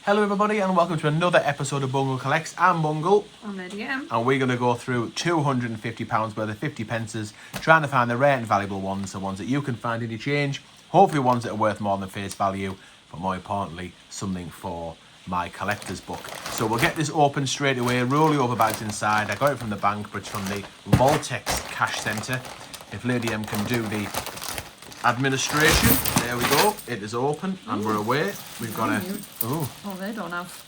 Hello everybody and welcome to another episode of Bungle Collects. I'm Bungle. I'm Lady M. And we're going to go through £250 worth of 50 pences, trying to find the rare and valuable ones, the ones that you can find in your change, hopefully ones that are worth more than face value, but more importantly, something for my collector's book. So we'll get this open straight away, roll the over bags inside. I got it from the bank, but it's from the Voltex Cash Centre. If Lady M can do the administration, there we go, it is open and we're away. We've got Oh, they don't have.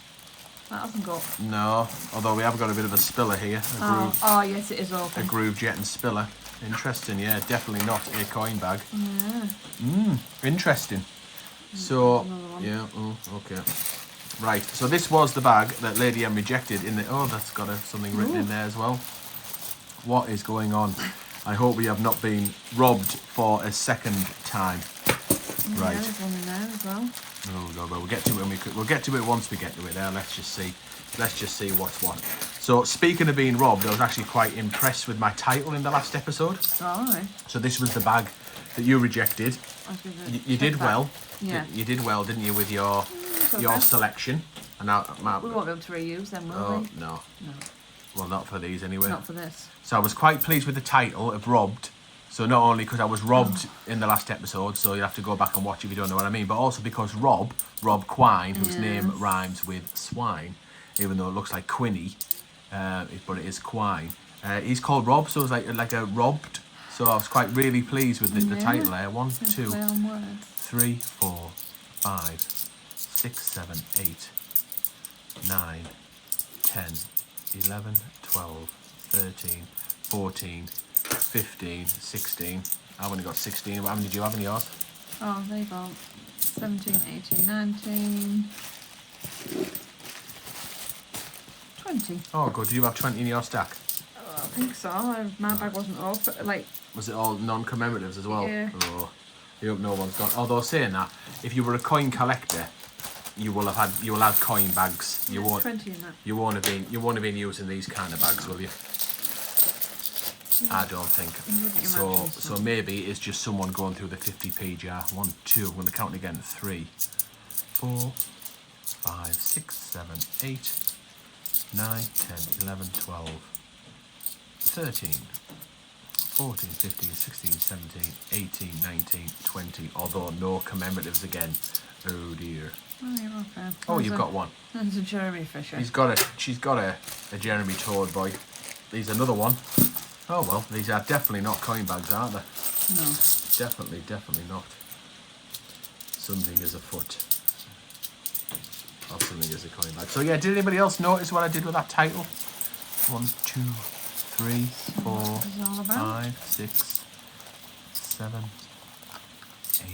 That hasn't got. No, although we have got a bit of a spiller here. Oh, yes, it is open. A Groove Jet and spiller. Interesting, yeah, definitely not a coin bag. Yeah. Interesting. So, yeah, okay. Right, so this was the bag that Lady M rejected in the... Oh, that's got something written in there as well. What is going on? I hope we have not been robbed for a second time. Yeah, Right. there's one in there as well. Oh god, well, we'll get to it when we'll get to it once we get to it there. Let's just see what's what. So speaking of being robbed, I was actually quite impressed with my title in the last episode. Alright. So this was the bag that you rejected. You did well. Yeah. You did well, didn't you, with your selection? And now We won't be able to reuse them, will we? No. No. Well, not for these anyway. Not for this. So I was quite pleased with the title of Robbed. So not only because I was robbed in the last episode, so you have to go back and watch if you don't know what I mean, but also because Rob Quine, whose name rhymes with swine, even though it looks like Quinny, but it is Quine. He's called Rob, so it's like a robbed. So I was quite really pleased with the title there. 1, 2, 3, 4, 5, 6, 7, 8, 9, 10, 11, 12, 13, 14, 15, 16. I've only got 16. How many did you have in yours? Oh, there you go. 17, 18, 19, 20. Oh, good. Did you have 20 in your stack? I think so. My bag wasn't up. Was it all non-commemoratives as well? Yeah. Oh, I hope no one's gone. Although saying that, if you were a coin collector, you will have coin bags. You won't. 20 in that. You won't have been using these kind of bags, will you? I don't think. So maybe it's just someone going through the 50p jar. 1, 2. I'm going to count again. 3, 4, 5, 6, 7, 8, 9, 10, 11, 12, 13, 14, 15, 16, 17, 18, 19, 20. Although no commemoratives again. Oh dear. Oh, you're okay. Oh, you've got one. There's a Jeremy Fisher. She's got a Jeremy Toad boy. There's another one. Oh well, these are definitely not coin bags, aren't they? No. Definitely not. Something is afoot. Or something is a coin bag. So yeah, did anybody else notice what I did with that title? 1, 2, 3, 4, 5, 6, 7, 8,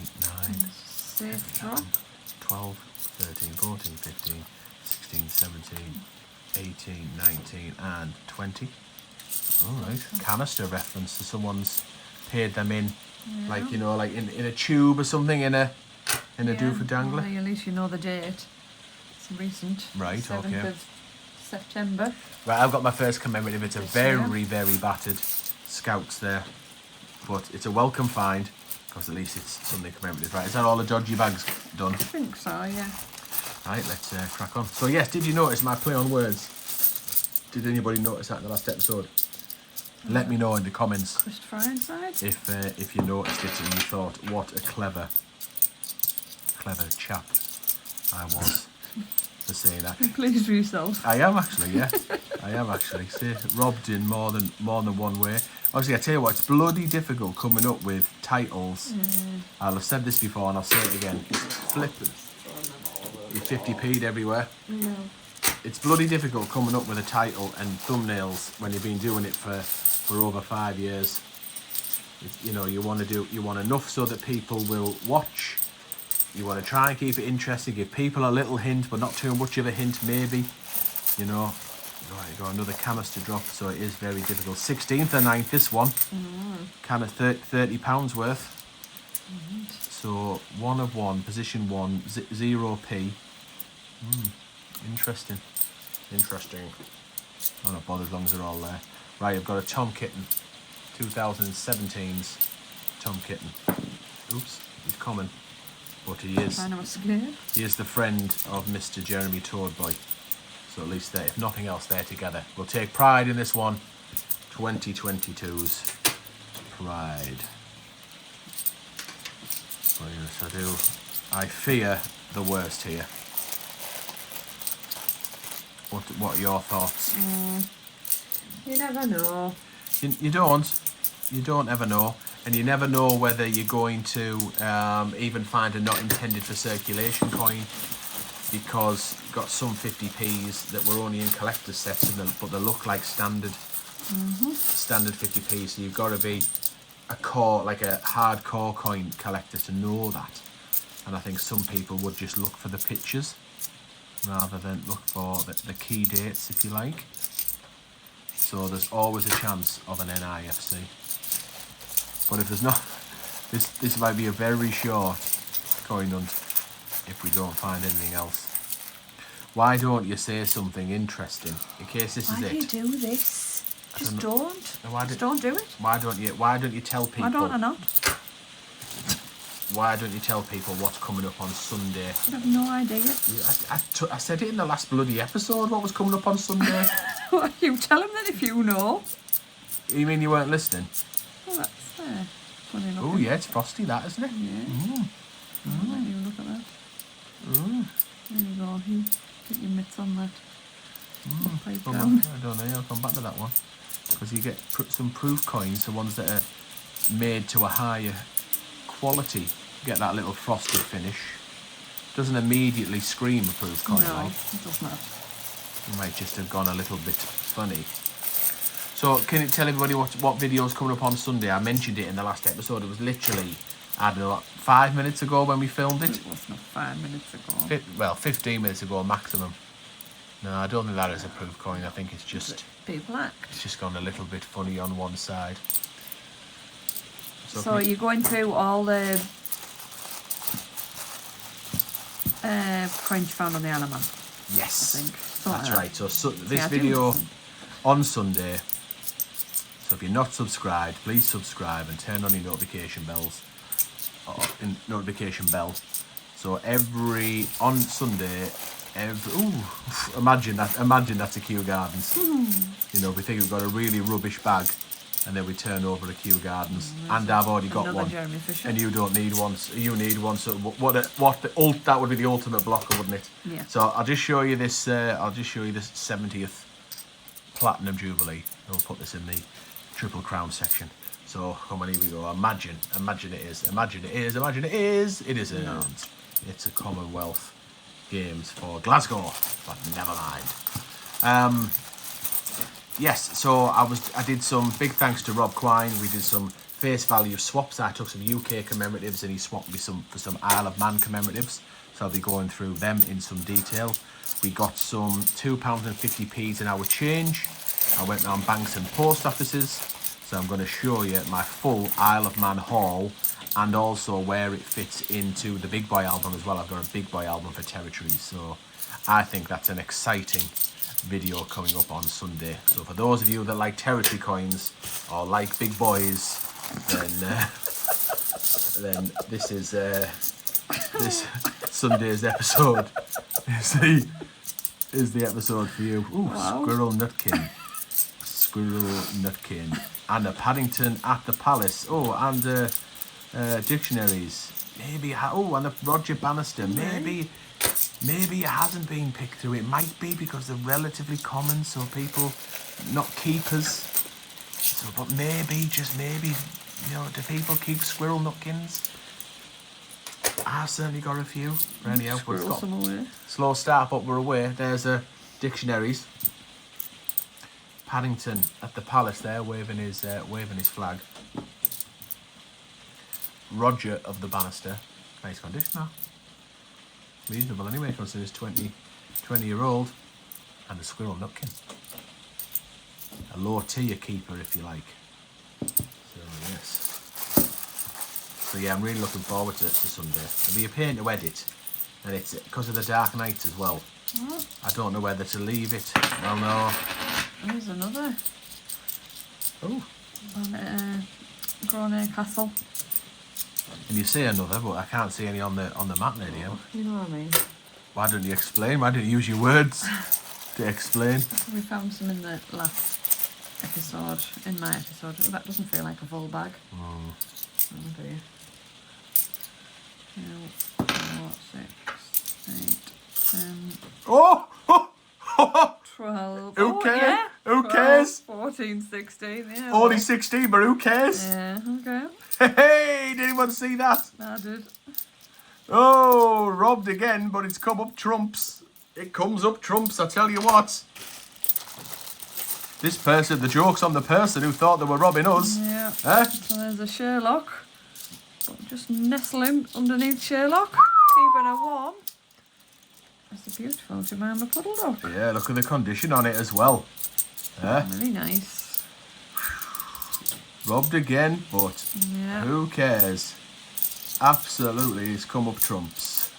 9, Safe drop. 12, 13, 14, 15, 16, 17, 18, 19 and 20. Alright, canister reference, so someone's paid them in, like, you know, like in a tube or something, in a doofer dangler. Well, at least you know the date. It's recent. Right, 7th okay. of September. Right, I've got my first commemorative. It's a very battered Scouts there, but it's a welcome find, because at least it's something commemorative. Right, is that all the dodgy bags done? I think so, yeah. Right, let's crack on. So yes, did you notice my play on words? Did anybody notice that in the last episode? Let me know in the comments Christopher Ironside. if you noticed it and you thought, what a clever chap I was for saying that. Be pleased with yourself. I am actually, yeah. I am actually. See, robbed in more than one way. Obviously, I tell you what, it's bloody difficult coming up with titles. I'll have said this before and I'll say it again. Flipping. You 50p'd everywhere. No. It's bloody difficult coming up with a title and thumbnails when you've been doing it for over 5 years. You know, you want enough so that people will watch. You want to try and keep it interesting, give people a little hint, but not too much of a hint, maybe. You know, right, you got another canister drop, so it is very difficult. 16th and 9th, this one. Kind of £30 worth. So 1 of 1, position 1, 0p. Interesting. I'm not bothered as long as they're all there. Right, I've got a Tom Kitten, 2017's Tom Kitten. Oops, he's coming. But he is Trying to escape. the friend of Mr. Jeremy Toadboy. So at least they, if nothing else, they're together. We'll take pride in this one. 2022's Pride. Oh yes, I do. I fear the worst here. What are your thoughts? You never know. You don't ever know, and you never know whether you're going to even find a not intended for circulation coin, because you've got some 50p's that were only in collector's sets, but they look like standard 50p. So you've got to be a hardcore coin collector to know that. And I think some people would just look for the pictures rather than look for the key dates, if you like. So there's always a chance of an NIFC. But if there's not, this might be a very short coin hunt if we don't find anything else. Why don't you say something interesting in case this is it? Why do you do this? Just don't. Just don't do it. Why don't you tell people? Why don't I not? Why don't you tell people what's coming up on Sunday? I have no idea. I said it in the last bloody episode. What was coming up on Sunday? You tell them that if you know. You mean you weren't listening? Oh, that's funny looking. Oh yeah, it's frosty, that, isn't it? Yeah. Let you look at that. There you go. You get your mitts on that. Pipe down. I don't know. I'll come back to that one because you get some proof coins, the ones that are made to a higher quality. Get that little frosted finish. Doesn't immediately scream a proof coin. No, like. it does not. You might just have gone a little bit funny. So can you tell everybody what video's coming up on Sunday? I mentioned it in the last episode. It was literally, I don't know, 5 minutes ago when we filmed it. It was not 5 minutes ago. Well, 15 minutes ago maximum. No, I don't think that is a proof coin. I think it's just People act. it's just gone a little bit funny on one side. So you're going through all the coins you found on the Isle of Man. Yes, I think. that's right. So this Yeah, I do video listen. on Sunday. So if you're not subscribed, please subscribe and turn on your notification bells. Notification bell. So on Sunday, imagine that's a Kew Gardens. You know, we think we've got a really rubbish bag, and then we turn over to Kew Gardens, and I've already got Another one, Jeremy Fisher. and you don't need one. You need one. So that would be the ultimate blocker, wouldn't it? Yeah. So I'll just show you this. I'll just show you this 70th Platinum Jubilee. We'll put this in the Triple Crown section. So come on, here we go. Imagine it is. It isn't. No. It's a Commonwealth Games for Glasgow, but never mind. Yes, so I did some big thanks to Rob Quine. We did some face value swaps. I took some UK commemoratives and he swapped me for some Isle of Man commemoratives. So I'll be going through them in some detail. We got some £2.50 in our change. I went round banks and post offices. So I'm going to show you my full Isle of Man haul and also where it fits into the Big Boy album as well. I've got a Big Boy album for territories. So I think that's an exciting video coming up on Sunday. So for those of you that like territory coins or like big boys, then this is this Sunday's episode is the episode for you. Ooh, Wow. Squirrel Nutkin, and a Paddington at the Palace. Oh, and dictionaries. Maybe and a Roger Bannister. Maybe it hasn't been picked through. It might be because they're relatively common, so people, not keepers. So, but maybe, just maybe, you know, do people keep squirrel nutkins? I've certainly got a few. Anyhow, we've Squirrel got some away. slow start, but we're away. There's a dictionaries. Paddington at the Palace there, waving his flag. Roger of the Bannister, nice condition now. Reasonable anyway, considering it's 20-year-old. And the Squirrel Nutkin. A low tier keeper, if you like. So yes. So yeah, I'm really looking forward to Sunday. It'll be a pain to edit, and it's because of the dark night as well. I don't know whether to leave it. Well, no. There's another. Oh. On Grosvenor Castle. And you see another, but I can't see any on the mat, lady. You know what I mean? Why don't you explain? Why don't you use your words to explain? We found some in the last episode, in my episode. Oh, that doesn't feel like a full bag. Oh dear. 2, 4, 6, 8, 10, Oh! 12. Who cares? Yeah. Who 12, cares? 14, 16. Yeah. Only well, 16, but who cares? Yeah, okay. Hey, did anyone see that? I did. Oh, robbed again, but it's come up trumps. It comes up trumps, I tell you what. This person, the joke's on the person who thought they were robbing us. Yeah. Eh? So there's a Sherlock. But just nestling underneath Sherlock, keeping her warm. That's a beautiful Jemima Puddle Duck. Yeah, look at the condition on it as well. Eh? Really nice. Robbed again, but Yeah. who cares? Absolutely, it's come up trumps.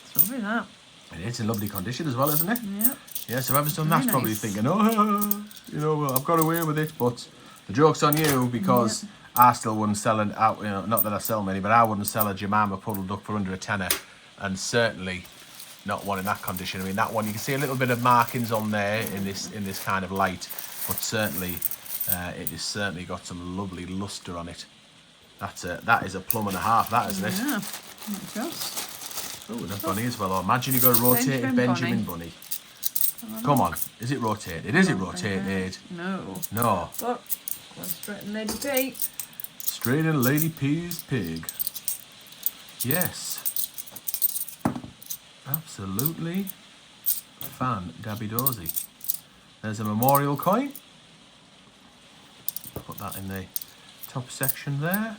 It's lovely that. And it's in lovely condition as well, isn't it? Yeah. Yeah, so whoever's done Very that's probably nice. thinking, oh, you know, I've got away with it. But the joke's on you because I still wouldn't sell it out. You know, not that I sell many, but I wouldn't sell a Jemima Puddle Duck for under a tenner, and certainly not one in that condition. I mean, that one you can see a little bit of markings on there in this kind of light, but certainly it has certainly got some lovely luster on it. That is a plum and a half, that isn't it? Yeah. Not just. Oh, and a bunny as well. Oh, imagine you've got a rotated Benjamin bunny. Come on, is it rotated? Is it rotated? No. No. But let's straighten Lady P. Straight in Lady P's pig. Yes. Absolutely fan-dabby-dozy. There's a memorial coin. Put that in the top section there.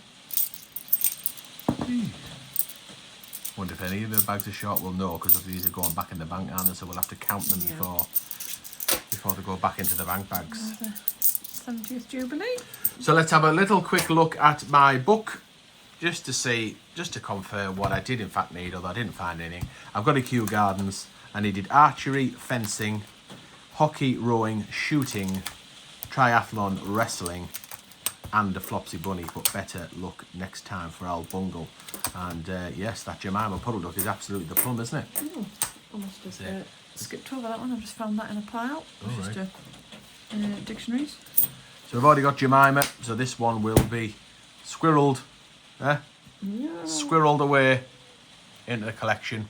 Wonder if any of the bags of short will know, because these are going back in the bank, aren't they? So we'll have to count them before they go back into the bank bags. 70th Jubilee. So let's have a little quick look at my book, just to confirm what I did in fact need, although I didn't find anything. I've got a Kew Gardens. I needed archery, fencing, hockey, rowing, shooting, triathlon, wrestling, and a Flopsy Bunny, but better luck next time for Al Bungle. And yes, that Jemima Puddle Duck is absolutely the plum, isn't it? Oh, I must have skipped over that one. I've just found that in a pile. Oh, right. Dictionaries. So we've already got Jemima, so this one will be squirreled, squirreled away into the collection.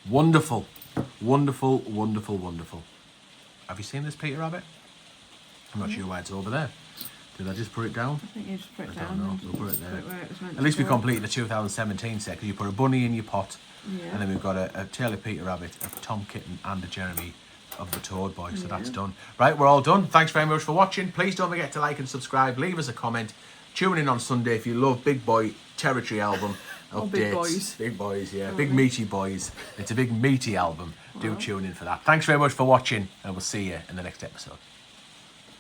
Wonderful, wonderful, wonderful, wonderful. Have you seen this Peter Rabbit? I'm not sure why it's over there. Did I just put it down? I think you just put it I down. don't know. We'll put it there. Where it was meant At least to we go. completed the 2017 set, because you put a bunny in your pot, Yeah. and then we've got a tale of Peter Rabbit, a Tom Kitten, and a Jeremy of the Toad Boy. So that's done. Right, we're all done. Thanks very much for watching. Please don't forget to like and subscribe. Leave us a comment. Tune in on Sunday if you love Big Boy Territory album updates. Oh, big boys. Big boys, yeah. Big meaty boys. It's a big meaty album. Do tune in for that. Thanks very much for watching, and we'll see you in the next episode.